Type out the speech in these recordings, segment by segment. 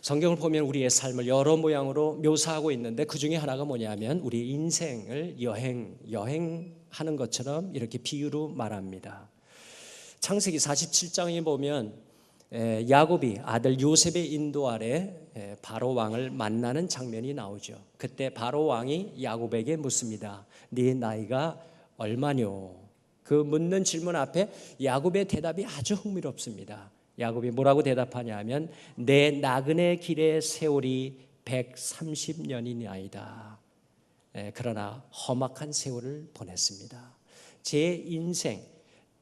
성경을 보면 우리의 삶을 여러 모양으로 묘사하고 있는데 그 중에 하나가 뭐냐면 우리 인생을 여행하는 것처럼 이렇게 비유로 말합니다. 창세기 47장에 보면 야곱이 아들 요셉의 인도 아래 바로 왕을 만나는 장면이 나오죠. 그때 바로 왕이 야곱에게 묻습니다. 네 나이가 얼마뇨? 그 묻는 질문 앞에 야곱의 대답이 아주 흥미롭습니다. 야곱이 뭐라고 대답하냐면 내 나그네 길의 세월이 130년이나이다. 그러나 험악한 세월을 보냈습니다. 제 인생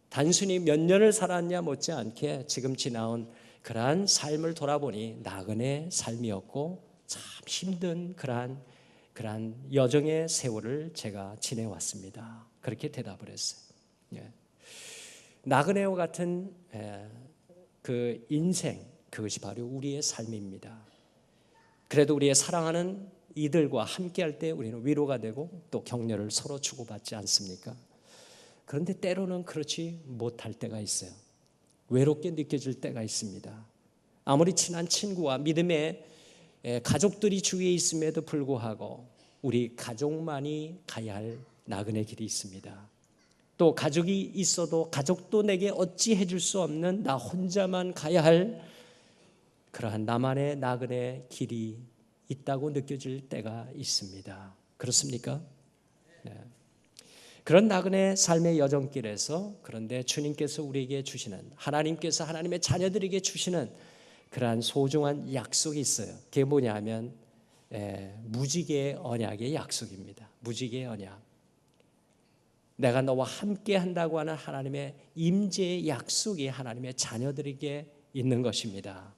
단순히 몇 년을 살았냐 못지않게 지금 지나온 그러한 삶을 돌아보니 나그네 삶이었고 참 힘든 그러한 여정의 세월을 제가 지내왔습니다. 그렇게 대답을 했어요. 나그네와 같은 그 인생, 그것이 바로 우리의 삶입니다. 그래도 우리의 사랑하는 이들과 함께할 때 우리는 위로가 되고 또 격려를 서로 주고받지 않습니까? 그런데 때로는 그렇지 못할 때가 있어요. 외롭게 느껴질 때가 있습니다. 아무리 친한 친구와 믿음의 가족들이 주위에 있음에도 불구하고 우리 가족만이 가야 할 나그네 길이 있습니다. 또 가족이 있어도 가족도 내게 어찌 해줄 수 없는 나 혼자만 가야 할 그러한 나만의 나그네 길이 있다고 느껴질 때가 있습니다. 그렇습니까? 네. 그런 나그네 삶의 여정길에서 그런데 주님께서 우리에게 주시는 하나님께서 하나님의 자녀들에게 주시는 그러한 소중한 약속이 있어요. 그게 뭐냐면 무지개의 언약의 약속입니다. 무지개의 언약. 내가 너와 함께 한다고 하는 하나님의 임재의 약속이 하나님의 자녀들에게 있는 것입니다.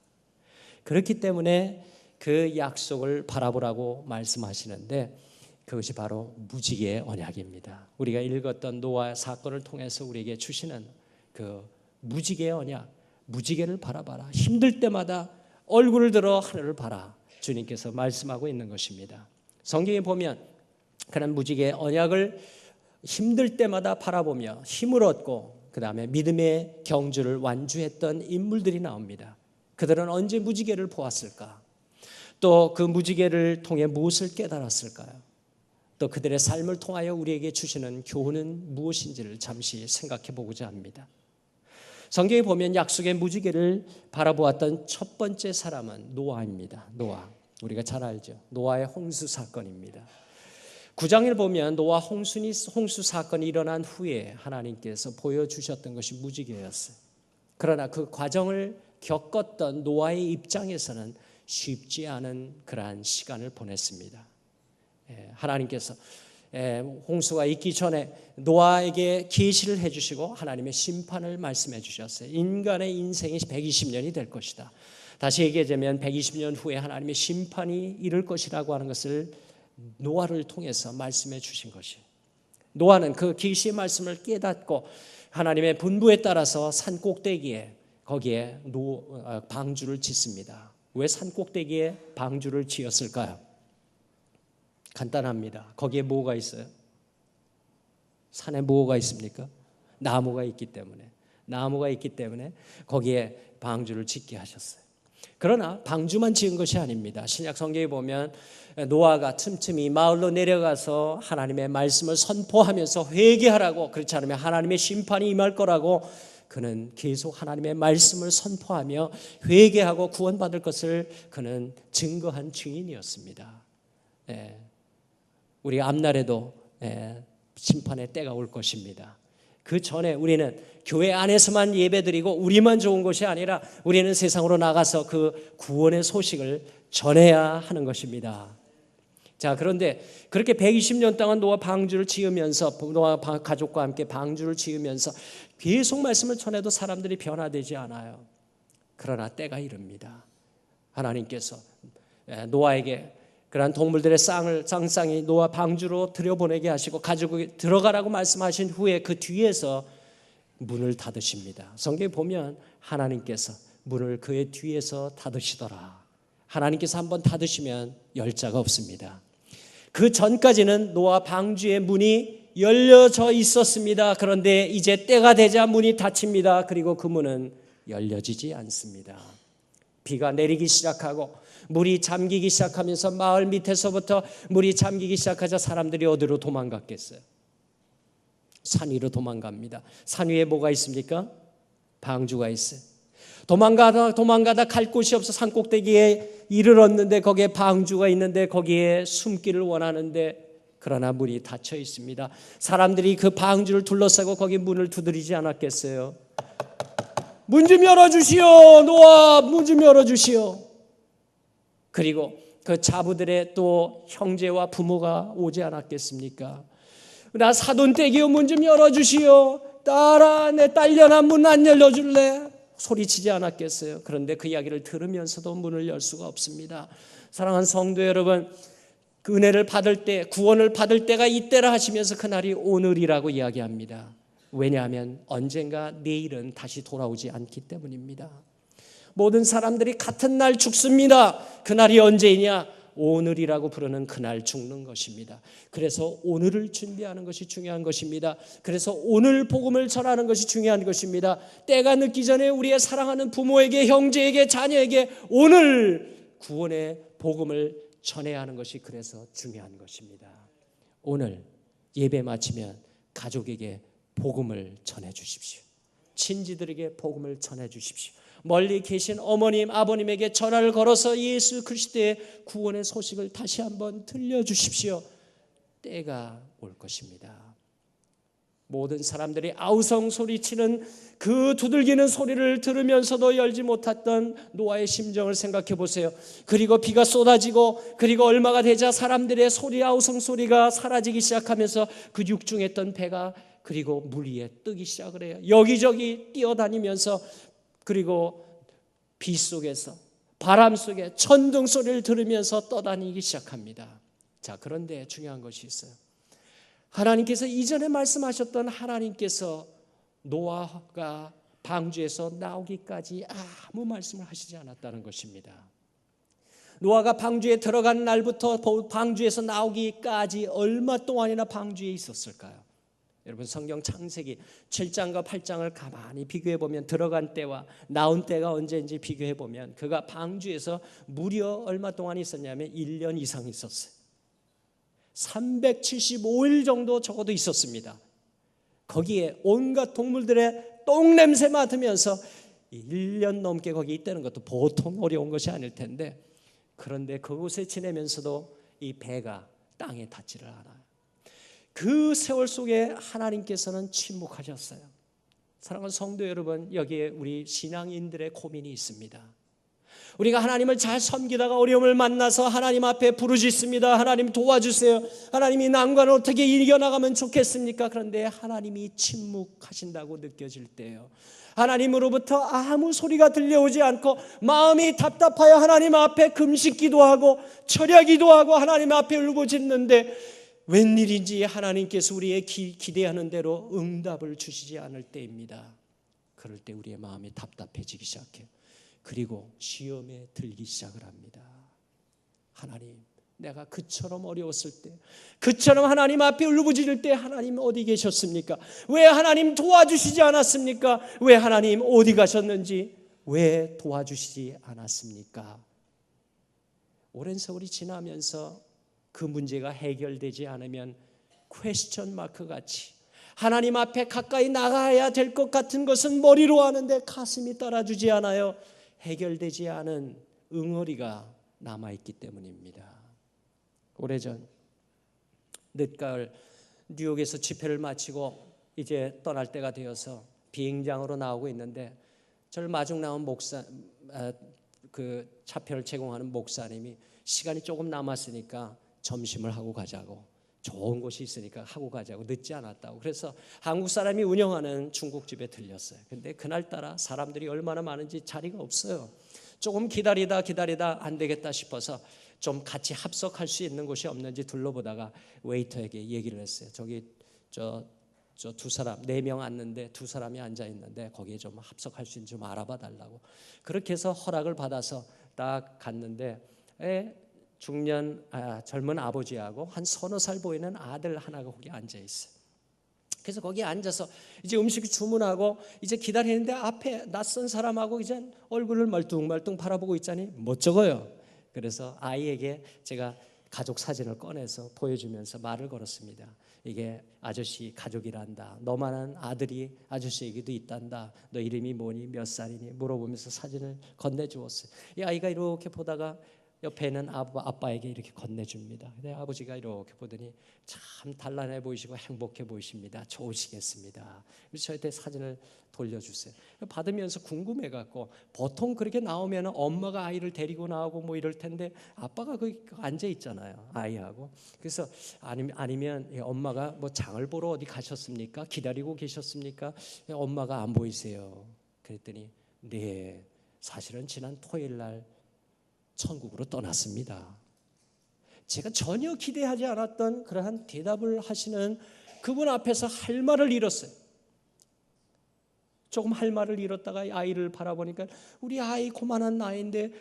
그렇기 때문에 그 약속을 바라보라고 말씀하시는데 그것이 바로 무지개의 언약입니다. 우리가 읽었던 노아 사건을 통해서 우리에게 주시는 그 무지개의 언약, 무지개를 바라봐라. 힘들 때마다 얼굴을 들어 하늘을 봐라. 주님께서 말씀하고 있는 것입니다. 성경에 보면 그런 무지개의 언약을 힘들 때마다 바라보며 힘을 얻고 그 다음에 믿음의 경주를 완주했던 인물들이 나옵니다. 그들은 언제 무지개를 보았을까? 또 그 무지개를 통해 무엇을 깨달았을까요? 또 그들의 삶을 통하여 우리에게 주시는 교훈은 무엇인지를 잠시 생각해 보고자 합니다. 성경에 보면 약속의 무지개를 바라보았던 첫 번째 사람은 노아입니다. 노아. 우리가 잘 알죠. 노아의 홍수 사건입니다. 9장을 보면 노아 홍수 사건이 일어난 후에 하나님께서 보여주셨던 것이 무지개였어요. 그러나 그 과정을 겪었던 노아의 입장에서는 쉽지 않은 그러한 시간을 보냈습니다. 하나님께서 홍수가 있기 전에 노아에게 계시를 해주시고 하나님의 심판을 말씀해 주셨어요. 인간의 인생이 120년이 될 것이다. 다시 얘기하자면 120년 후에 하나님의 심판이 이를 것이라고 하는 것을 노아를 통해서 말씀해 주신 것이에요. 노아는 그 계시의 말씀을 깨닫고 하나님의 분부에 따라서 산 꼭대기에 거기에 방주를 짓습니다. 왜 산 꼭대기에 방주를 지었을까요? 간단합니다. 거기에 뭐가 있어요? 산에 뭐가 있습니까? 나무가 있기 때문에 거기에 방주를 짓게 하셨어요. 그러나 방주만 지은 것이 아닙니다. 신약 성경에 보면 노아가 틈틈이 마을로 내려가서 하나님의 말씀을 선포하면서 회개하라고, 그렇지 않으면 하나님의 심판이 임할 거라고 그는 계속 하나님의 말씀을 선포하며 회개하고 구원받을 것을 그는 증거한 증인이었습니다. 우리 앞날에도 심판의 때가 올 것입니다. 그 전에 우리는 교회 안에서만 예배드리고 우리만 좋은 것이 아니라 우리는 세상으로 나가서 그 구원의 소식을 전해야 하는 것입니다. 자, 그런데 그렇게 120년 동안 노아 방주를 지으면서 노아 가족과 함께 방주를 지으면서 계속 말씀을 전해도 사람들이 변화되지 않아요. 그러나 때가 이릅니다. 하나님께서 노아에게 그러한 동물들의 쌍쌍이 노아 방주로 들여보내게 하시고 가지고 들어가라고 말씀하신 후에 그 뒤에서 문을 닫으십니다. 성경에 보면 하나님께서 문을 그의 뒤에서 닫으시더라. 하나님께서 한번 닫으시면 열 자가 없습니다. 그 전까지는 노아 방주의 문이 열려져 있었습니다. 그런데 이제 때가 되자 문이 닫힙니다. 그리고 그 문은 열려지지 않습니다. 비가 내리기 시작하고 물이 잠기기 시작하면서 마을 밑에서부터 물이 잠기기 시작하자 사람들이 어디로 도망갔겠어요? 산 위로 도망갑니다. 산 위에 뭐가 있습니까? 방주가 있어요. 도망가다 갈 곳이 없어 산 꼭대기에 이르렀는데 거기에 방주가 있는데 거기에 숨기를 원하는데 그러나 문이 닫혀 있습니다. 사람들이 그 방주를 둘러싸고 거기 문을 두드리지 않았겠어요? 문 좀 열어주시오. 노아, 문 좀 열어주시오. 그리고 그 자부들의 또 형제와 부모가 오지 않았겠습니까? 나 사돈댁이요, 문 좀 열어주시오. 딸아, 내 딸려나 문 안 열려줄래? 소리치지 않았겠어요? 그런데 그 이야기를 들으면서도 문을 열 수가 없습니다. 사랑하는 성도 여러분, 그 은혜를 받을 때, 구원을 받을 때가 이때라 하시면서 그날이 오늘이라고 이야기합니다. 왜냐하면 언젠가 내일은 다시 돌아오지 않기 때문입니다. 모든 사람들이 같은 날 죽습니다. 그날이 언제이냐? 오늘이라고 부르는 그날 죽는 것입니다. 그래서 오늘을 준비하는 것이 중요한 것입니다. 그래서 오늘 복음을 전하는 것이 중요한 것입니다. 때가 늦기 전에 우리의 사랑하는 부모에게, 형제에게, 자녀에게 오늘 구원의 복음을 전해야 하는 것이 그래서 중요한 것입니다. 오늘 예배 마치면 가족에게 복음을 전해 주십시오. 친지들에게 복음을 전해 주십시오. 멀리 계신 어머님, 아버님에게 전화를 걸어서 예수 그리스도의 구원의 소식을 다시 한번 들려주십시오. 때가 올 것입니다. 모든 사람들이 아우성 소리치는 그 두들기는 소리를 들으면서도 열지 못했던 노아의 심정을 생각해 보세요. 그리고 비가 쏟아지고 그리고 얼마가 되자 사람들의 소리, 아우성 소리가 사라지기 시작하면서 그 육중했던 배가 그리고 물 위에 뜨기 시작을 해요. 여기저기 뛰어다니면서 그리고 비 속에서 바람 속에 천둥 소리를 들으면서 떠다니기 시작합니다. 자, 그런데 중요한 것이 있어요. 하나님께서 이전에 말씀하셨던 하나님께서 노아가 방주에서 나오기까지 아무 말씀을 하시지 않았다는 것입니다. 노아가 방주에 들어간 날부터 방주에서 나오기까지 얼마 동안이나 방주에 있었을까요? 여러분 성경 창세기 7장과 8장을 가만히 비교해 보면 들어간 때와 나온 때가 언제인지 비교해 보면 그가 방주에서 무려 얼마 동안 있었냐면 1년 이상 있었어요. 375일 정도 적어도 있었습니다. 거기에 온갖 동물들의 똥냄새 맡으면서 1년 넘게 거기 있다는 것도 보통 어려운 것이 아닐 텐데 그런데 그곳에 지내면서도 이 배가 땅에 닿지를 않아요. 그 세월 속에 하나님께서는 침묵하셨어요. 사랑하는 성도 여러분, 여기에 우리 신앙인들의 고민이 있습니다. 우리가 하나님을 잘 섬기다가 어려움을 만나서 하나님 앞에 부르짖습니다. 하나님 도와주세요. 하나님이 난관을 어떻게 이겨나가면 좋겠습니까? 그런데 하나님이 침묵하신다고 느껴질 때요, 하나님으로부터 아무 소리가 들려오지 않고 마음이 답답하여 하나님 앞에 금식 기도하고 철야 기도하고 하나님 앞에 울부짖는데 웬일인지 하나님께서 우리의 기대하는 대로 응답을 주시지 않을 때입니다. 그럴 때 우리의 마음이 답답해지기 시작해요. 그리고 시험에 들기 시작을 합니다. 하나님, 내가 그처럼 어려웠을 때, 그처럼 하나님 앞에 울부짖을 때 하나님 어디 계셨습니까? 왜 하나님 도와주시지 않았습니까? 왜 하나님 어디 가셨는지 왜 도와주시지 않았습니까? 오랜 세월이 지나면서 그 문제가 해결되지 않으면 퀘스천 마크 같이 하나님 앞에 가까이 나가야 될 것 같은 것은 머리로 하는데 가슴이 따라주지 않아요. 해결되지 않은 응어리가 남아있기 때문입니다. 오래전 늦가을 뉴욕에서 집회를 마치고 이제 떠날 때가 되어서 비행장으로 나오고 있는데 저를 마중 나온 그 차표를 제공하는 목사님이 시간이 조금 남았으니까 점심을 하고 가자고, 좋은 곳이 있으니까 하고 가자고, 늦지 않았다고. 그래서 한국 사람이 운영하는 중국집에 들렸어요. 근데 그날따라 사람들이 얼마나 많은지 자리가 없어요. 조금 기다리다 안 되겠다 싶어서 좀 같이 합석할 수 있는 곳이 없는지 둘러보다가 웨이터에게 얘기를 했어요. 저기 저 두 사람, 4명 앉는데 2사람이 앉아 있는데 거기에 좀 합석할 수 있는지 좀 알아봐 달라고. 그렇게 해서 허락을 받아서 딱 갔는데 젊은 아버지하고 한 서너 살 보이는 아들 하나가 거기 앉아 있어요. 그래서 거기에 앉아서 이제 음식 주문하고 이제 기다리는데 앞에 낯선 사람하고 이제 얼굴을 멀뚱멀뚱 바라보고 있자니 멋쩍어요. 그래서 아이에게 제가 가족 사진을 꺼내서 보여주면서 말을 걸었습니다. 이게 아저씨 가족이란다. 너만한 아들이 아저씨에게도 있단다. 너 이름이 뭐니? 몇 살이니? 물어보면서 사진을 건네주었어요. 이 아이가 이렇게 보다가 옆에 있는 아빠에게 이렇게 건네줍니다. 근데 아버지가 이렇게 보더니 참 단란해 보이시고 행복해 보이십니다. 좋으시겠습니다. 그래서 저한테 사진을 돌려주세요. 받으면서 궁금해갖고 보통 그렇게 나오면 엄마가 아이를 데리고 나오고 뭐 이럴 텐데 아빠가 거기 앉아 있잖아요. 아이하고. 그래서 아니면 엄마가 뭐 장을 보러 어디 가셨습니까? 기다리고 계셨습니까? 엄마가 안 보이세요. 그랬더니 네, 사실은 지난 토요일 날 천국으로 떠났습니다. 제가 전혀 기대하지 않았던 그러한 대답을 하시는 그분 앞에서 할 말을 잃었어요. 조금 할 말을 잃었다가 아이를 바라보니까 우리 아이 고만한 나이인데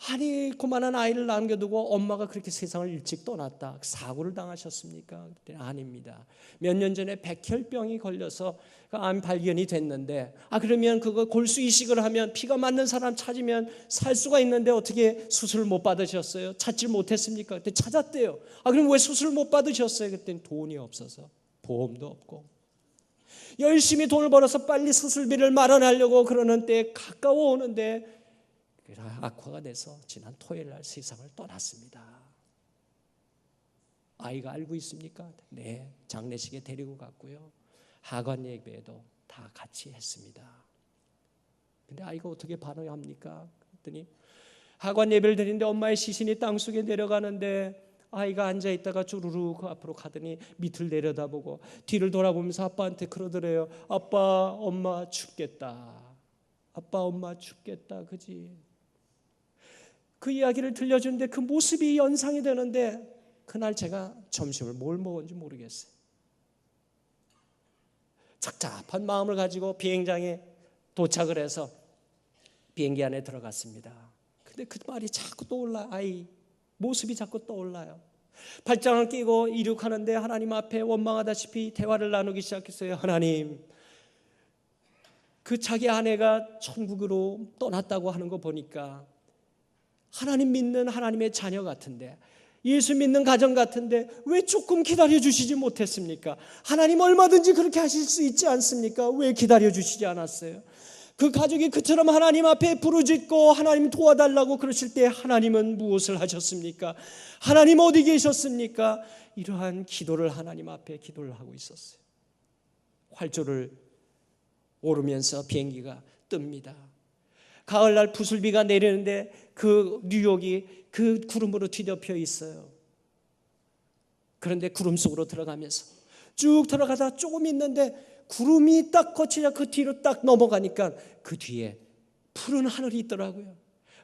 아니 고만한 아이를 남겨두고 엄마가 그렇게 세상을 일찍 떠났다. 사고를 당하셨습니까? 그때 아닙니다. 몇 년 전에 백혈병이 걸려서 암 발견이 됐는데 그러면 그거 골수 이식을 하면 피가 맞는 사람 찾으면 살 수가 있는데 어떻게 수술을 못 받으셨어요? 찾지 못했습니까? 그때 찾았대요. 그럼 왜 수술 못 받으셨어요? 그때는 돈이 없어서 보험도 없고 열심히 돈을 벌어서 빨리 수술비를 마련하려고 그러는 때에 가까워 오는데 악화가 돼서 지난 토요일 날 세상을 떠났습니다. 아이가 알고 있습니까? 네, 장례식에 데리고 갔고요. 하관 예배도 다 같이 했습니다. 근데 아이가 어떻게 반응합니까? 그랬더니 하관 예배를 드리는데 엄마의 시신이 땅속에 내려가는데 아이가 앉아있다가 주르륵 앞으로 가더니 밑을 내려다보고 뒤를 돌아보면서 아빠한테 그러더래요. 아빠 엄마 죽겠다. 아빠 엄마 죽겠다. 그지? 그 이야기를 들려주는데 그 모습이 연상이 되는데 그날 제가 점심을 뭘 먹었는지 모르겠어요. 착잡한 마음을 가지고 비행장에 도착을 해서 비행기 안에 들어갔습니다. 근데 그 말이 자꾸 떠올라요. 아이 모습이 자꾸 떠올라요. 발장을 끼고 이륙하는데 하나님 앞에 원망하다시피 대화를 나누기 시작했어요. 하나님, 그 자기 아내가 천국으로 떠났다고 하는 거 보니까 하나님 믿는 하나님의 자녀 같은데 예수 믿는 가정 같은데 왜 조금 기다려주시지 못했습니까? 하나님 얼마든지 그렇게 하실 수 있지 않습니까? 왜 기다려주시지 않았어요? 그 가족이 그처럼 하나님 앞에 부르짖고 하나님 도와달라고 그러실 때 하나님은 무엇을 하셨습니까? 하나님 어디 계셨습니까? 이러한 기도를 하나님 앞에 기도를 하고 있었어요. 활주를 오르면서 비행기가 뜹니다. 가을날 부슬비가 내리는데 그 뉴욕이 그 구름으로 뒤덮여 있어요. 그런데 구름 속으로 들어가면서 쭉 들어가다 조금 있는데 구름이 딱 거치자 그 뒤로 딱 넘어가니까 그 뒤에 푸른 하늘이 있더라고요.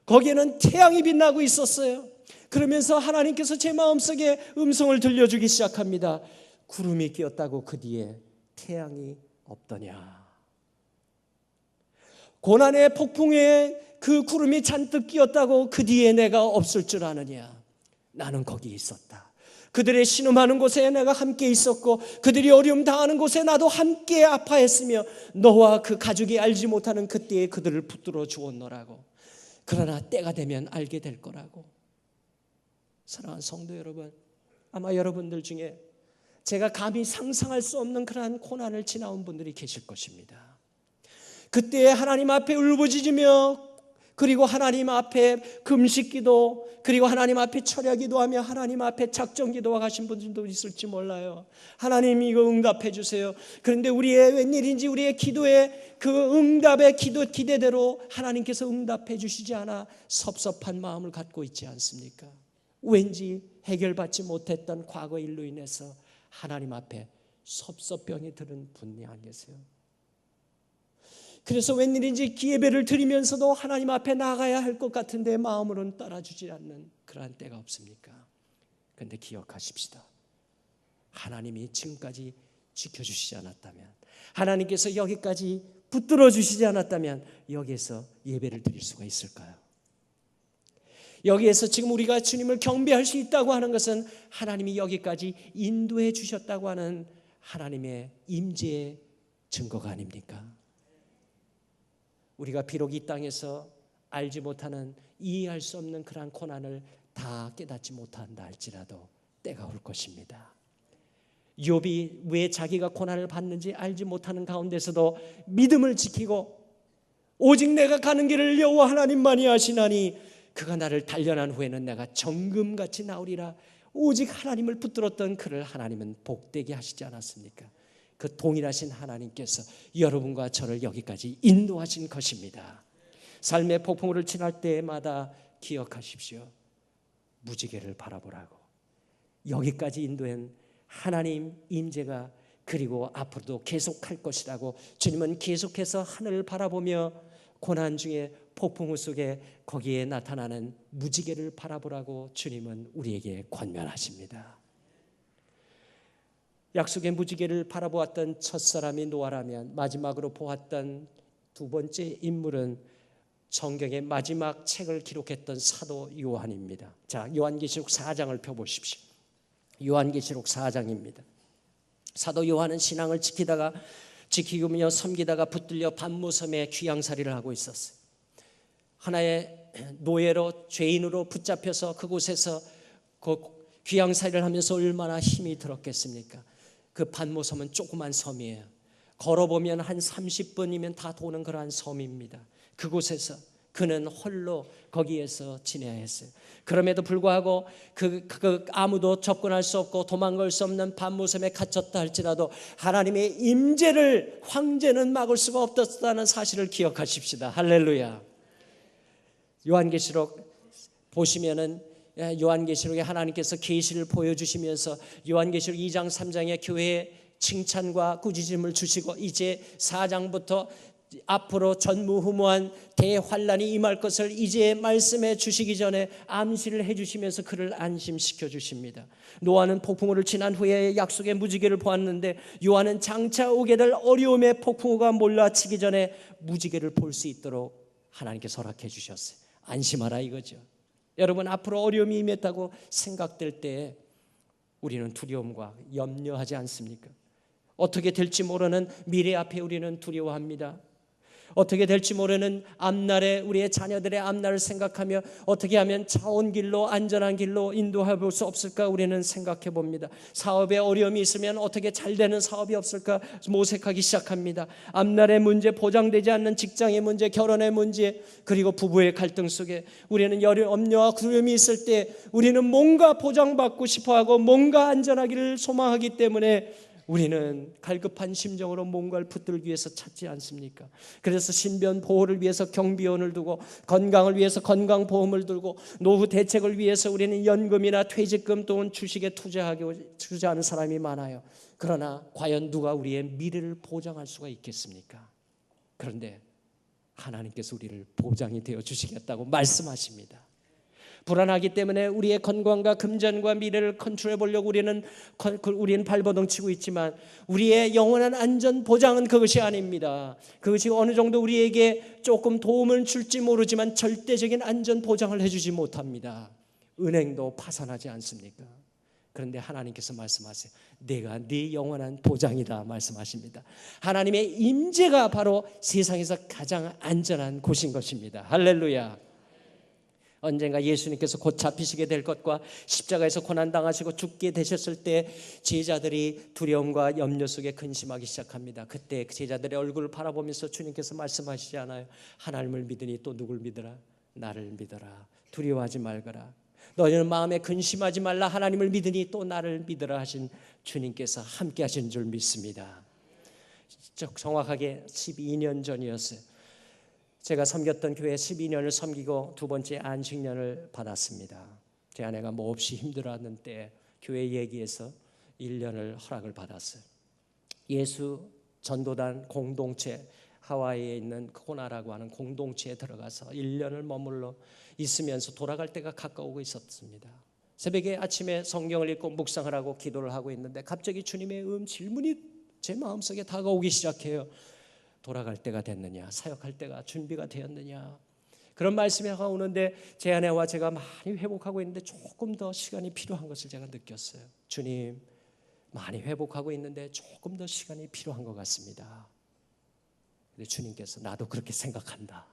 거기에는 태양이 빛나고 있었어요. 그러면서 하나님께서 제 마음속에 음성을 들려주기 시작합니다. 구름이 끼었다고 그 뒤에 태양이 없더냐. 고난의 폭풍에 그 구름이 잔뜩 끼었다고 그 뒤에 내가 없을 줄 아느냐. 나는 거기 있었다. 그들의 신음하는 곳에 내가 함께 있었고 그들이 어려움 당하는 곳에 나도 함께 아파했으며 너와 그 가족이 알지 못하는 그때에 그들을 붙들어 주었노라고. 그러나 때가 되면 알게 될 거라고. 사랑하는 성도 여러분, 아마 여러분들 중에 제가 감히 상상할 수 없는 그러한 고난을 지나온 분들이 계실 것입니다. 그때 하나님 앞에 울부짖으며 그리고 하나님 앞에 금식기도 그리고 하나님 앞에 철야기도하며 하나님 앞에 작정기도와 가신 분들도 있을지 몰라요. 하나님 이거 응답해 주세요. 그런데 우리의 웬일인지 우리의 기도의 그 응답의 기대대로 하나님께서 응답해 주시지 않아 섭섭한 마음을 갖고 있지 않습니까? 왠지 해결받지 못했던 과거 일로 인해서 하나님 앞에 섭섭병이 드는 분이 안 계세요? 그래서 웬일인지 예배를 드리면서도 하나님 앞에 나가야 할 것 같은데 마음으로는 따라주지 않는 그러한 때가 없습니까? 그런데 기억하십시다. 하나님이 지금까지 지켜주시지 않았다면, 하나님께서 여기까지 붙들어 주시지 않았다면 여기에서 예배를 드릴 수가 있을까요? 여기에서 지금 우리가 주님을 경배할 수 있다고 하는 것은 하나님이 여기까지 인도해 주셨다고 하는 하나님의 임재의 증거가 아닙니까? 우리가 비록 이 땅에서 알지 못하는, 이해할 수 없는 그러한 고난을 다 깨닫지 못한다 할지라도 때가 올 것입니다. 욥이 왜 자기가 고난을 받는지 알지 못하는 가운데서도 믿음을 지키고 오직 내가 가는 길을 여호와 하나님만이 아시나니 그가 나를 단련한 후에는 내가 정금같이 나오리라. 오직 하나님을 붙들었던 그를 하나님은 복되게 하시지 않았습니까? 그 동일하신 하나님께서 여러분과 저를 여기까지 인도하신 것입니다. 삶의 폭풍우를 지날 때마다 기억하십시오. 무지개를 바라보라고. 여기까지 인도한 하나님 임재가 그리고 앞으로도 계속할 것이라고 주님은 계속해서 하늘을 바라보며 고난 중에 폭풍우 속에 거기에 나타나는 무지개를 바라보라고 주님은 우리에게 권면하십니다. 약속의 무지개를 바라보았던 첫사람이 노아라면 마지막으로 보았던 두 번째 인물은 성경의 마지막 책을 기록했던 사도 요한입니다. 자, 요한계시록 4장을 펴보십시오. 요한계시록 4장입니다. 사도 요한은 신앙을 지키며 섬기다가 붙들려 반모섬에 귀양살이를 하고 있었어요. 하나의 노예로, 죄인으로 붙잡혀서 그곳에서 그 귀양살이를 하면서 얼마나 힘이 들었겠습니까? 그 반모섬은 조그만 섬이에요. 걸어보면 한 30분이면 다 도는 그러한 섬입니다. 그곳에서 그는 홀로 거기에서 지내야 했어요. 그럼에도 불구하고 아무도 접근할 수 없고 도망갈 수 없는 반모섬에 갇혔다 할지라도 하나님의 임재를 황제는 막을 수가 없었다는 사실을 기억하십시다. 할렐루야. 요한계시록 보시면은 요한계시록에 하나님께서 계시를 보여주시면서 요한계시록 2장 3장에 교회에 칭찬과 꾸짖음을 주시고 이제 4장부터 앞으로 전무후무한 대환란이 임할 것을 이제 말씀해 주시기 전에 암시를 해 주시면서 그를 안심시켜 주십니다. 노아는 폭풍우를 지난 후에 약속의 무지개를 보았는데 요한은 장차 오게 될 어려움의 폭풍우가 몰라치기 전에 무지개를 볼 수 있도록 하나님께서 허락해 주셨어요. 안심하라 이거죠. 여러분, 앞으로 어려움이 임했다고 생각될 때 우리는 두려움과 염려하지 않습니까? 어떻게 될지 모르는 미래 앞에 우리는 두려워합니다. 어떻게 될지 모르는 앞날에 우리의 자녀들의 앞날을 생각하며 어떻게 하면 차온 길로, 안전한 길로 인도해 볼 수 없을까 우리는 생각해 봅니다. 사업에 어려움이 있으면 어떻게 잘 되는 사업이 없을까 모색하기 시작합니다. 앞날의 문제, 보장되지 않는 직장의 문제, 결혼의 문제, 그리고 부부의 갈등 속에 우리는 염려와 두려움이 있을 때 우리는 뭔가 보장받고 싶어하고 뭔가 안전하기를 소망하기 때문에 우리는 갈급한 심정으로 뭔가를 붙들기 위해서 찾지 않습니까? 그래서 신변 보호를 위해서 경비원을 두고 건강을 위해서 건강보험을 들고 노후 대책을 위해서 우리는 연금이나 퇴직금 또는 주식에 투자하는 사람이 많아요. 그러나 과연 누가 우리의 미래를 보장할 수가 있겠습니까? 그런데 하나님께서 우리를 보장이 되어 주시겠다고 말씀하십니다. 불안하기 때문에 우리의 건강과 금전과 미래를 컨트롤해 보려고 우리는 발버둥 치고 있지만 우리의 영원한 안전 보장은 그것이 아닙니다. 그것이 어느 정도 우리에게 조금 도움을 줄지 모르지만 절대적인 안전 보장을 해주지 못합니다. 은행도 파산하지 않습니까? 그런데 하나님께서 말씀하세요. 내가 네 영원한 보장이다 말씀하십니다. 하나님의 임재가 바로 세상에서 가장 안전한 곳인 것입니다. 할렐루야. 언젠가 예수님께서 곧 잡히시게 될 것과 십자가에서 고난당하시고 죽게 되셨을 때 제자들이 두려움과 염려 속에 근심하기 시작합니다. 그때 제자들의 얼굴을 바라보면서 주님께서 말씀하시지 않아요? 하나님을 믿으니 또 누굴 믿으라? 나를 믿어라. 두려워하지 말거라. 너희는 마음에 근심하지 말라. 하나님을 믿으니 또 나를 믿으라 하신 주님께서 함께 하신 줄 믿습니다. 정확하게 12년 전이었어요. 제가 섬겼던 교회 12년을 섬기고 두 번째 안식년을 받았습니다. 제 아내가 몹시 힘들어하는 때 교회 얘기에서 1년을 허락을 받았어요. 예수 전도단 공동체, 하와이에 있는 코나라고 하는 공동체에 들어가서 1년을 머물러 있으면서 돌아갈 때가 가까우고 있었습니다. 새벽에 아침에 성경을 읽고 묵상을 하고 기도를 하고 있는데 갑자기 주님의 질문이 제 마음속에 다가오기 시작해요. 돌아갈 때가 됐느냐? 사역할 때가 준비가 되었느냐? 그런 말씀이 오는데 제 아내와 제가 많이 회복하고 있는데 조금 더 시간이 필요한 것을 제가 느꼈어요. 주님, 많이 회복하고 있는데 조금 더 시간이 필요한 것 같습니다. 근데 주님께서 나도 그렇게 생각한다.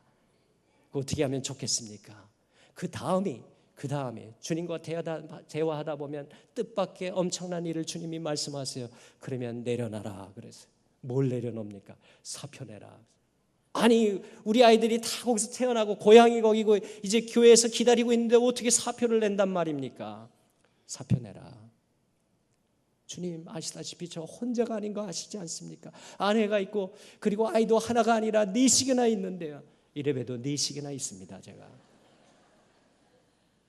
어떻게 하면 좋겠습니까? 그 다음에 주님과 대화하다 보면 뜻밖의 엄청난 일을 주님이 말씀하세요. 그러면 내려놔라 그랬어요. 뭘 내려놓습니까? 사표 내라. 아니 우리 아이들이 다 거기서 태어나고 고향이 거기고 이제 교회에서 기다리고 있는데 어떻게 사표를 낸단 말입니까? 사표 내라. 주님 아시다시피 저 혼자가 아닌 거 아시지 않습니까? 아내가 있고 그리고 아이도 하나가 아니라 넷씩이나 있는데요. 이래봬도 넷씩이나 있습니다. 제가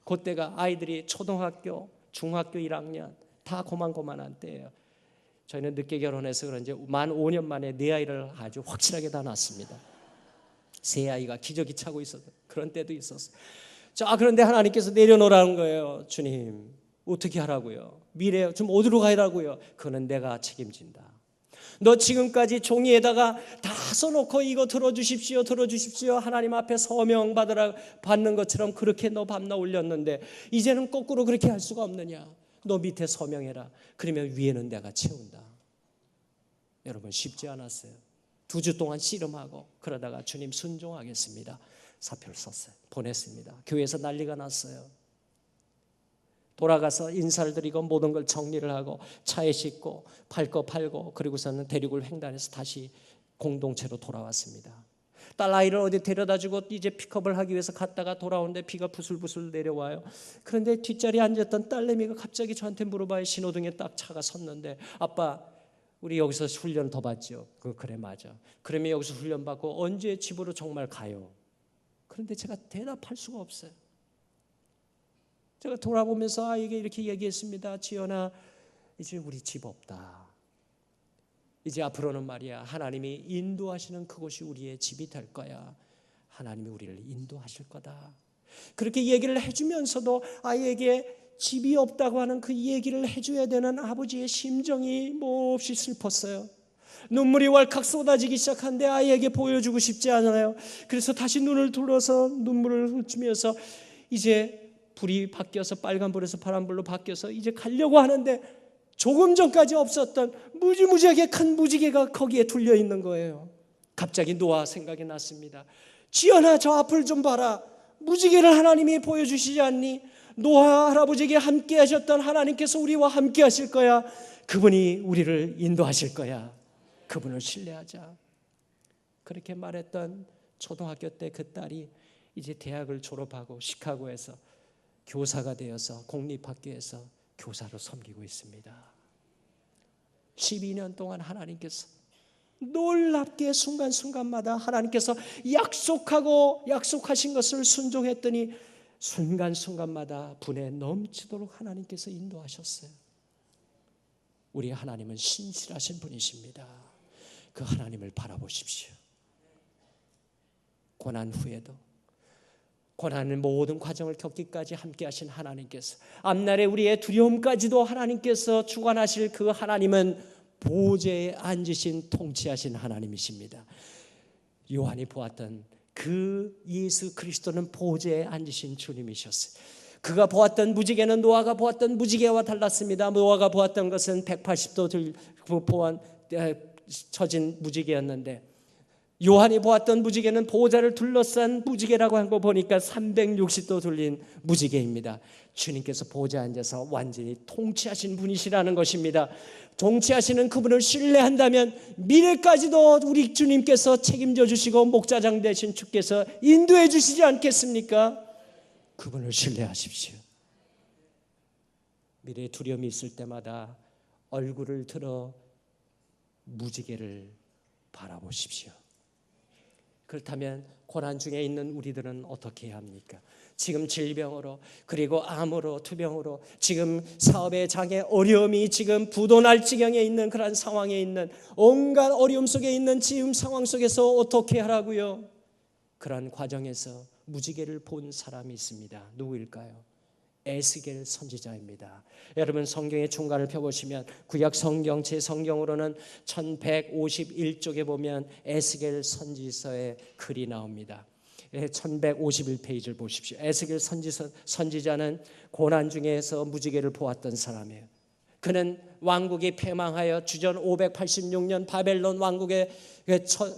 그때가 아이들이 초등학교, 중학교 1학년 다 고만고만한 때예요. 저희는 늦게 결혼해서 그런지 만 5년 만에 네 아이를 아주 확실하게 다 낳았습니다. 세 아이가 기저귀 차고 있었어요. 그런 때도 있었어요. 자, 그런데 하나님께서 내려놓으라는 거예요. 주님 어떻게 하라고요? 미래 좀 어디로 가라고요? 그거는 내가 책임진다. 너 지금까지 종이에다가 다 써놓고 이거 들어주십시오 하나님 앞에 서명 받는 것처럼 그렇게 너 밤낮 올렸는데 이제는 거꾸로 그렇게 할 수가 없느냐? 너 밑에 서명해라. 그러면 위에는 내가 채운다. 여러분 쉽지 않았어요. 2주 동안 씨름하고 그러다가 주님 순종하겠습니다. 사표를 썼어요. 보냈습니다. 교회에서 난리가 났어요. 돌아가서 인사를 드리고 모든 걸 정리를 하고 차에 싣고 팔 거 팔고 그리고서는 대륙을 횡단해서 다시 공동체로 돌아왔습니다. 딸 아이를 어디 데려다주고 이제 픽업을 하기 위해서 갔다가 돌아오는데 비가 부슬부슬 내려와요. 그런데 뒷자리에 앉았던 딸내미가 갑자기 저한테 물어봐요. 신호등에 딱 차가 섰는데 아빠 우리 여기서 훈련 더 받죠. 그래 맞아. 그러면 여기서 훈련 받고 언제 집으로 정말 가요? 그런데 제가 대답할 수가 없어요. 제가 돌아보면서 아이에게 이렇게 얘기했습니다. 지연아 이제 우리 집 없다. 이제 앞으로는 말이야 하나님이 인도하시는 그곳이 우리의 집이 될 거야. 하나님이 우리를 인도하실 거다. 그렇게 얘기를 해주면서도 아이에게 집이 없다고 하는 그 얘기를 해줘야 되는 아버지의 심정이 몹시 슬펐어요. 눈물이 왈칵 쏟아지기 시작한데 아이에게 보여주고 싶지 않아요. 그래서 다시 눈을 둘러서 눈물을 훔치면서 이제 불이 바뀌어서 빨간불에서 파란불로 바뀌어서 이제 가려고 하는데 조금 전까지 없었던 무지무지하게 큰 무지개가 거기에 둘려 있는 거예요. 갑자기 노아 생각이 났습니다. 지연아 저 앞을 좀 봐라. 무지개를 하나님이 보여주시지 않니? 노아 할아버지에게 함께 하셨던 하나님께서 우리와 함께 하실 거야. 그분이 우리를 인도하실 거야. 그분을 신뢰하자. 그렇게 말했던 초등학교 때 그 딸이 이제 대학을 졸업하고 시카고에서 교사가 되어서 공립학교에서 교사로 섬기고 있습니다. 12년 동안 하나님께서 놀랍게 순간순간마다 하나님께서 약속하신 것을 순종했더니 순간순간마다 분에 넘치도록 하나님께서 인도하셨어요. 우리 하나님은 신실하신 분이십니다. 그 하나님을 바라보십시오. 고난 후에도 고난의 모든 과정을 겪기까지 함께 하신 하나님께서 앞날에 우리의 두려움까지도 하나님께서 주관하실 그 하나님은 보좌에 앉으신 통치하신 하나님이십니다. 요한이 보았던 그 예수 그리스도는 보좌에 앉으신 주님이셨어요. 그가 보았던 무지개는 노아가 보았던 무지개와 달랐습니다. 노아가 보았던 것은 180도 처진 무지개였는데 요한이 보았던 무지개는 보좌를 둘러싼 무지개라고 한 거 보니까 360도 돌린 무지개입니다. 주님께서 보좌에 앉아서 완전히 통치하신 분이시라는 것입니다. 통치하시는 그분을 신뢰한다면 미래까지도 우리 주님께서 책임져 주시고 목자장 되신 주께서 인도해 주시지 않겠습니까? 그분을 신뢰하십시오. 미래에 두려움이 있을 때마다 얼굴을 들어 무지개를 바라보십시오. 그렇다면 고난 중에 있는 우리들은 어떻게 해야 합니까? 지금 질병으로 그리고 암으로 투병으로 지금 사업의 장애 어려움이 지금 부도날 지경에 있는 그런 상황에 있는 온갖 어려움 속에 있는 지금 상황 속에서 어떻게 하라고요? 그런 과정에서 무지개를 본 사람이 있습니다. 누구일까요? 에스겔 선지자입니다. 여러분 성경의 중간을 펴보시면 구약 성경 제 성경으로는 1151쪽에 보면 에스겔 선지서의 글이 나옵니다. 1151페이지를 보십시오. 에스겔 선지자는 고난 중에서 무지개를 보았던 사람이에요. 그는 왕국이 패망하여 주전 586년 바벨론 왕국의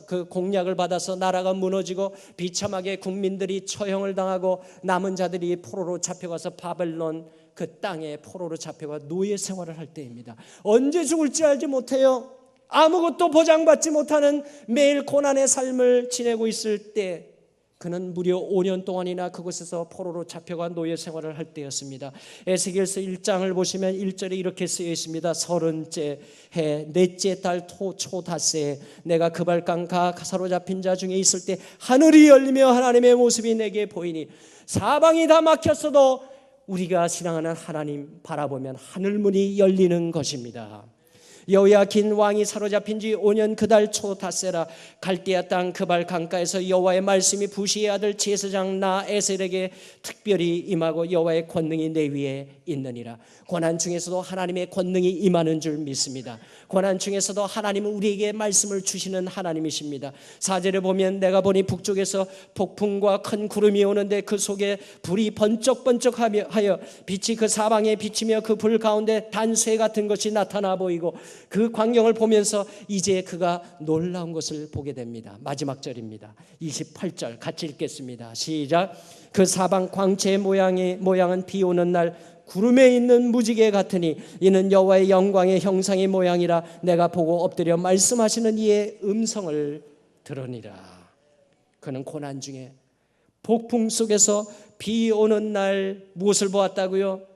그 공략을 받아서 나라가 무너지고 비참하게 국민들이 처형을 당하고 남은 자들이 포로로 잡혀가서 바벨론 그 땅에 포로로 잡혀가 노예 생활을 할 때입니다. 언제 죽을지 알지 못해요. 아무것도 보장받지 못하는 매일 고난의 삶을 지내고 있을 때 그는 무려 5년 동안이나 그곳에서 포로로 잡혀가 노예 생활을 할 때였습니다. 에스겔서 1장을 보시면 1절에 이렇게 쓰여 있습니다. 30째 해 넷째 달 초닷새에 내가 그발강 가 사로잡힌 자 중에 있을 때 하늘이 열리며 하나님의 모습이 내게 보이니 사방이 다 막혔어도 우리가 신앙하는 하나님 바라보면 하늘문이 열리는 것입니다. 여호야킨 왕이 사로잡힌 지 5년 그달 초닷새라 갈대아 땅 그발 강가에서 여호와의 말씀이 부시의 아들 제사장 나에셀에게 특별히 임하고 여호와의 권능이 내 위에 있느니라. 고난 중에서도 하나님의 권능이 임하는 줄 믿습니다. 고난 중에서도 하나님은 우리에게 말씀을 주시는 하나님이십니다. 4절에 보면 내가 보니 북쪽에서 폭풍과 큰 구름이 오는데 그 속에 불이 번쩍번쩍하여 빛이 그 사방에 비치며 그 불 가운데 단쇠 같은 것이 나타나 보이고 그 광경을 보면서 이제 그가 놀라운 것을 보게 됩니다. 마지막 절입니다. 28절 같이 읽겠습니다. 시작. 그 사방 광채의 모양은 비 오는 날 구름에 있는 무지개 같으니 이는 여호와의 영광의 형상의 모양이라. 내가 보고 엎드려 말씀하시는 이의 음성을 들으니라. 그는 고난 중에 폭풍 속에서 비 오는 날 무엇을 보았다고요?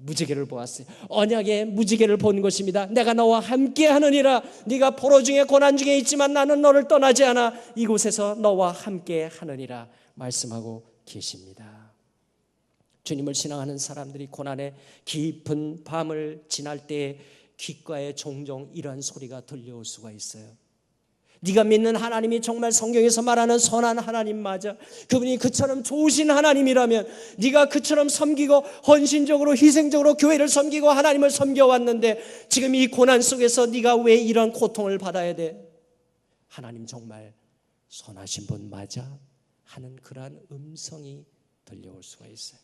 무지개를 보았어요. 언약의 무지개를 본 것입니다. 내가 너와 함께 하느니라. 네가 포로 중에 고난 중에 있지만 나는 너를 떠나지 않아. 이곳에서 너와 함께 하느니라 말씀하고 계십니다. 주님을 신앙하는 사람들이 고난의 깊은 밤을 지날 때 귓가에 종종 이러한 소리가 들려올 수가 있어요. 네가 믿는 하나님이 정말 성경에서 말하는 선한 하나님 맞아? 그분이 그처럼 좋으신 하나님이라면 네가 그처럼 섬기고 헌신적으로 희생적으로 교회를 섬기고 하나님을 섬겨왔는데 지금 이 고난 속에서 네가 왜 이런 고통을 받아야 돼? 하나님 정말 선하신 분 맞아? 하는 그러한 음성이 들려올 수가 있어요.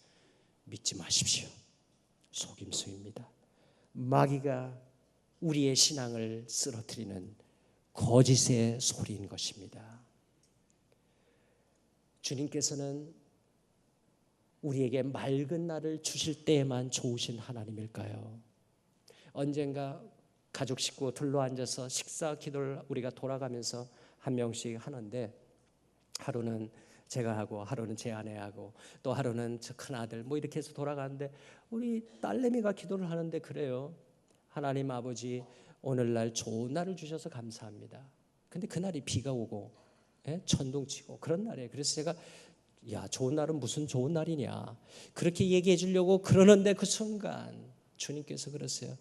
믿지 마십시오. 속임수입니다. 마귀가 우리의 신앙을 쓰러뜨리는 거짓의 소리인 것입니다. 주님께서는 우리에게 맑은 날을 주실 때에만 좋으신 하나님일까요? 언젠가 가족 식구 둘러앉아서 식사 기도를 우리가 돌아가면서 한 명씩 하는데 하루는 제가 하고 하루는 제 아내하고 또 하루는 저 큰아들 뭐 이렇게 해서 돌아가는데 우리 딸내미가 기도를 하는데 그래요. 하나님 아버지 오늘날 좋은 날을 주셔서 감사합니다. 근데 그날이 비가 오고 천둥치고 그런 날이에요. 그래서 제가 야 좋은 날은 무슨 좋은 날이냐 그렇게 얘기해 주려고 그러는데 그 순간 주님께서 그러세요.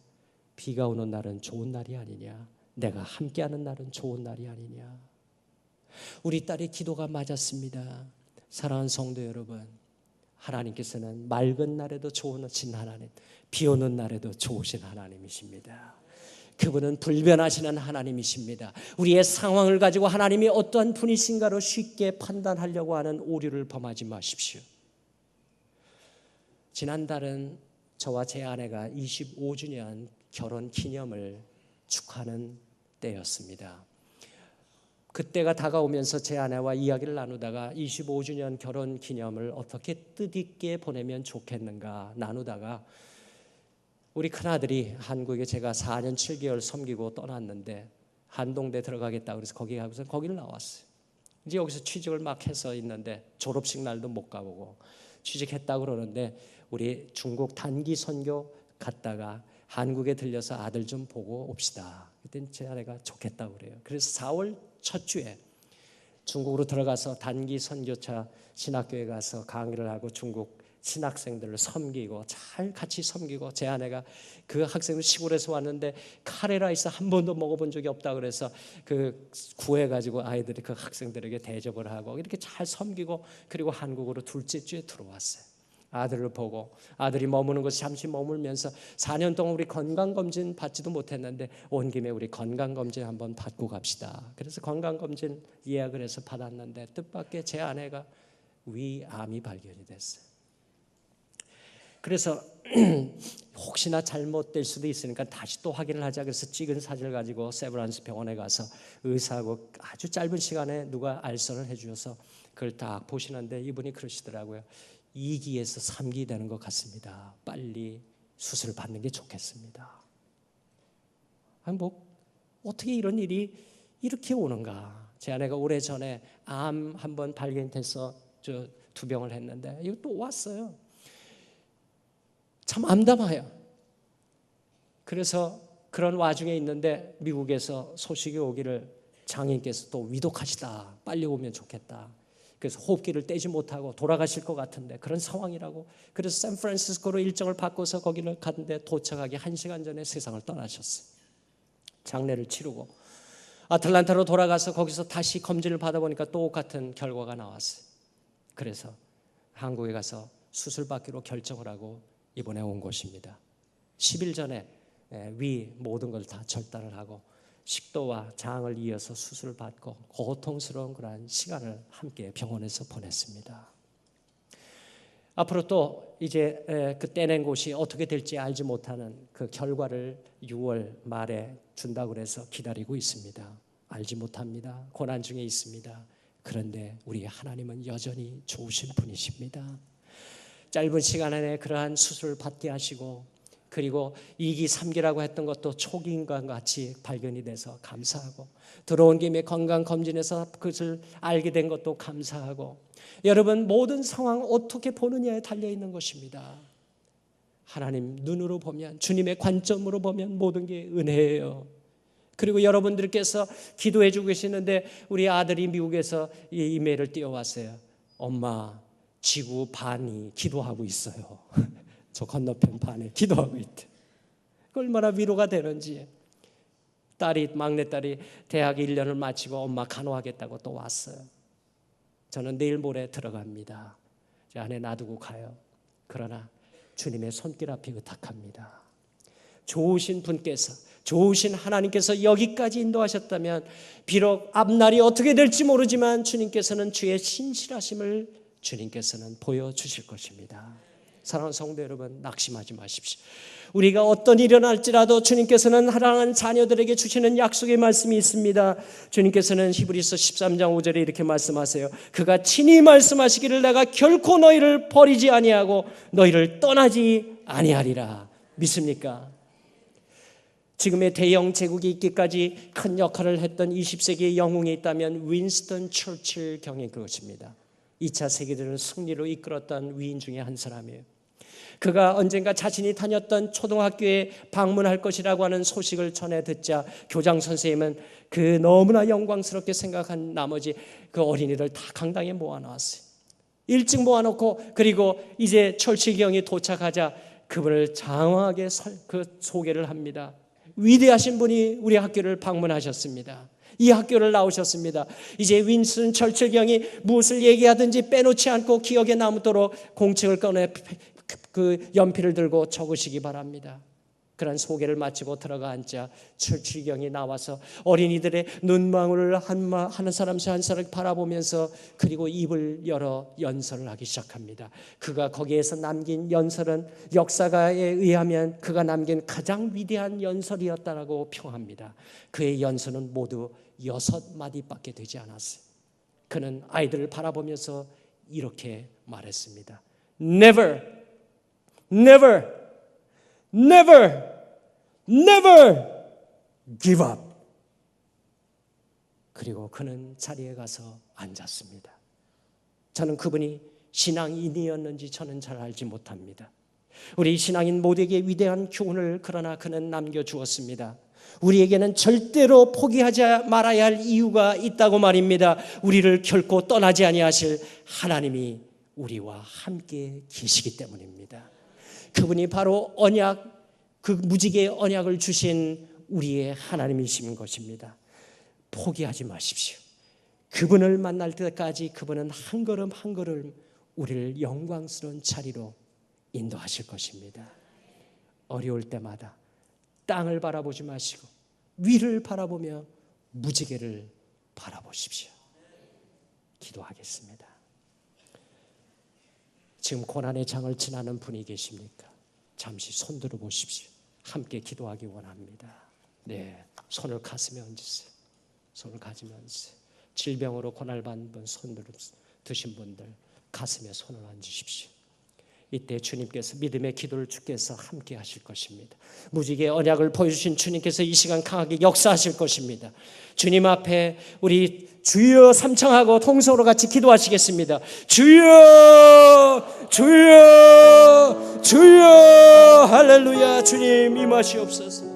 비가 오는 날은 좋은 날이 아니냐. 내가 함께하는 날은 좋은 날이 아니냐. 우리 딸의 기도가 맞았습니다. 사랑하는 성도 여러분, 하나님께서는 맑은 날에도 좋으신 하나님, 비 오는 날에도 좋으신 하나님이십니다. 그분은 불변하시는 하나님이십니다. 우리의 상황을 가지고 하나님이 어떠한 분이신가로 쉽게 판단하려고 하는 오류를 범하지 마십시오. 지난달은 저와 제 아내가 25주년 결혼 기념을 축하하는 때였습니다. 그때가 다가오면서 제 아내와 이야기를 나누다가 25주년 결혼 기념을 어떻게 뜻있게 보내면 좋겠는가 나누다가 우리 큰아들이 한국에 제가 4년 7개월 섬기고 떠났는데 한동대 들어가겠다고 그래서 거기 가고서 거기를 나왔어요. 이제 여기서 취직을 막 해서 있는데 졸업식 날도 못 가보고 취직했다고 그러는데 우리 중국 단기 선교 갔다가 한국에 들려서 아들 좀 보고 옵시다. 그때 제 아내가 좋겠다고 그래요. 그래서 4월 첫 주에 중국으로 들어가서 단기 선교차 신학교에 가서 강의를 하고 중국 신학생들을 섬기고 잘 같이 섬기고 제 아내가 그 학생들 시골에서 왔는데 카레라이스 한 번도 먹어본 적이 없다 그래서 그 구해가지고 아이들이 그 학생들에게 대접을 하고 이렇게 잘 섬기고 그리고 한국으로 둘째 주에 들어왔어요. 아들을 보고 아들이 머무는 곳에 잠시 머물면서 4년 동안 우리 건강검진 받지도 못했는데 온 김에 우리 건강검진 한번 받고 갑시다. 그래서 건강검진 예약을 해서 받았는데 뜻밖의 제 아내가 위암이 발견이 됐어요. 그래서 혹시나 잘못될 수도 있으니까 다시 또 확인을 하자. 그래서 찍은 사진을 가지고 세브란스 병원에 가서 의사하고 아주 짧은 시간에 누가 알선을 해주셔서 그걸 딱 보시는데 이분이 그러시더라고요. 2기에서 3기 되는 것 같습니다. 빨리 수술을 받는 게 좋겠습니다. 아니 뭐 어떻게 이런 일이 이렇게 오는가. 제 아내가 오래전에 암 한번 발견돼서 저 투병을 했는데 이거 또 왔어요. 참 암담해요. 그래서 그런 와중에 있는데 미국에서 소식이 오기를 장인께서 또 위독하시다. 빨리 오면 좋겠다. 그래서 호흡기를 떼지 못하고 돌아가실 것 같은데 그런 상황이라고. 그래서 샌프란시스코로 일정을 바꿔서 거기를 갔는데 도착하기 1시간 전에 세상을 떠나셨어요. 장례를 치르고 아틀란타로 돌아가서 거기서 다시 검진을 받아보니까 똑같은 결과가 나왔어요. 그래서 한국에 가서 수술받기로 결정을 하고 이번에 온 것입니다. 10일 전에 위 모든 걸 다 절단을 하고 식도와 장을 이어서 수술을 받고 고통스러운 그러한 시간을 함께 병원에서 보냈습니다. 앞으로 또 이제 그 떼낸 곳이 어떻게 될지 알지 못하는 그 결과를 6월 말에 준다고 그래서 기다리고 있습니다. 알지 못합니다. 고난 중에 있습니다. 그런데 우리 하나님은 여전히 좋으신 분이십니다. 짧은 시간 안에 그러한 수술을 받게 하시고 그리고 2기 3기라고 했던 것도 초기인과 같이 발견이 돼서 감사하고 들어온 김에 건강검진에서 그것을 알게 된 것도 감사하고 여러분 모든 상황 어떻게 보느냐에 달려있는 것입니다. 하나님 눈으로 보면 주님의 관점으로 보면 모든 게 은혜예요. 그리고 여러분들께서 기도해 주고 계시는데 우리 아들이 미국에서 이 이메일을 띄워왔어요. 엄마 지구 반이 기도하고 있어요. 저 건너편 반에 기도하고 있대. 얼마나 위로가 되는지. 막내딸이 대학 1년을 마치고 엄마 간호하겠다고 또 왔어요. 저는 내일 모레 들어갑니다. 제 아내 놔두고 가요. 그러나 주님의 손길 앞에 의탁합니다. 좋으신 분께서 좋으신 하나님께서 여기까지 인도하셨다면 비록 앞날이 어떻게 될지 모르지만 주님께서는 주의 신실하심을 주님께서는 보여주실 것입니다. 사랑하는 성도 여러분 낙심하지 마십시오. 우리가 어떤 일이 일어날지라도 주님께서는 사랑하는 자녀들에게 주시는 약속의 말씀이 있습니다. 주님께서는 히브리서 13장 5절에 이렇게 말씀하세요. 그가 친히 말씀하시기를 내가 결코 너희를 버리지 아니하고 너희를 떠나지 아니하리라. 믿습니까? 지금의 대영 제국이 있기까지 큰 역할을 했던 20세기의 영웅이 있다면 윈스턴 처칠 경이 그것입니다. 2차 세계대전을 승리로 이끌었던 위인 중에 한 사람이에요. 그가 언젠가 자신이 다녔던 초등학교에 방문할 것이라고 하는 소식을 전해 듣자 교장 선생님은 그 너무나 영광스럽게 생각한 나머지 그 어린이들 다 강당에 모아놓았어요. 일찍 모아놓고 그리고 이제 철칠 경이 도착하자 그분을 장황하게 그 소개를 합니다. 위대하신 분이 우리 학교를 방문하셨습니다. 이 학교를 나오셨습니다. 이제 윈스턴 처칠 경이 무엇을 얘기하든지 빼놓지 않고 기억에 남도록 공책을 꺼내 그 연필을 들고 적으시기 바랍니다. 그런 소개를 마치고 들어가 앉자 처칠 경이 나와서 어린이들의 눈망울을 한 사람씩 한 사람 바라보면서 그리고 입을 열어 연설을 하기 시작합니다. 그가 거기에서 남긴 연설은 역사가에 의하면 그가 남긴 가장 위대한 연설이었다라고 평합니다. 그의 연설은 모두 6마디밖에 되지 않았어요. 그는 아이들을 바라보면서 이렇게 말했습니다. Never, never, never, never give up. 그리고 그는 자리에 가서 앉았습니다. 저는 그분이 신앙인이었는지 저는 잘 알지 못합니다. 우리 신앙인 모두에게 위대한 교훈을 그러나 그는 남겨주었습니다. 우리에게는 절대로 포기하지 말아야 할 이유가 있다고 말입니다. 우리를 결코 떠나지 아니하실 하나님이 우리와 함께 계시기 때문입니다. 그분이 바로 언약, 그 무지개의 언약을 주신 우리의 하나님이신 것입니다. 포기하지 마십시오. 그분을 만날 때까지 그분은 한 걸음 한 걸음 우리를 영광스러운 자리로 인도하실 것입니다. 어려울 때마다 땅을 바라보지 마시고 위를 바라보며 무지개를 바라보십시오. 기도하겠습니다. 지금 고난의 장을 지나는 분이 계십니까? 잠시 손 들어 보십시오. 함께 기도하기 원합니다. 네, 손을 가슴에 얹으세요. 손을 가슴에 얹으세요. 질병으로 고난받는 분, 손 드신 분들 가슴에 손을 얹으십시오. 이때 주님께서 믿음의 기도를 주께서 함께 하실 것입니다. 무지개의 언약을 보여주신 주님께서 이 시간 강하게 역사하실 것입니다. 주님 앞에 우리 주여 삼창하고 통성으로 같이 기도하시겠습니다. 주여, 주여, 주여, 할렐루야. 주님 임하시옵소서.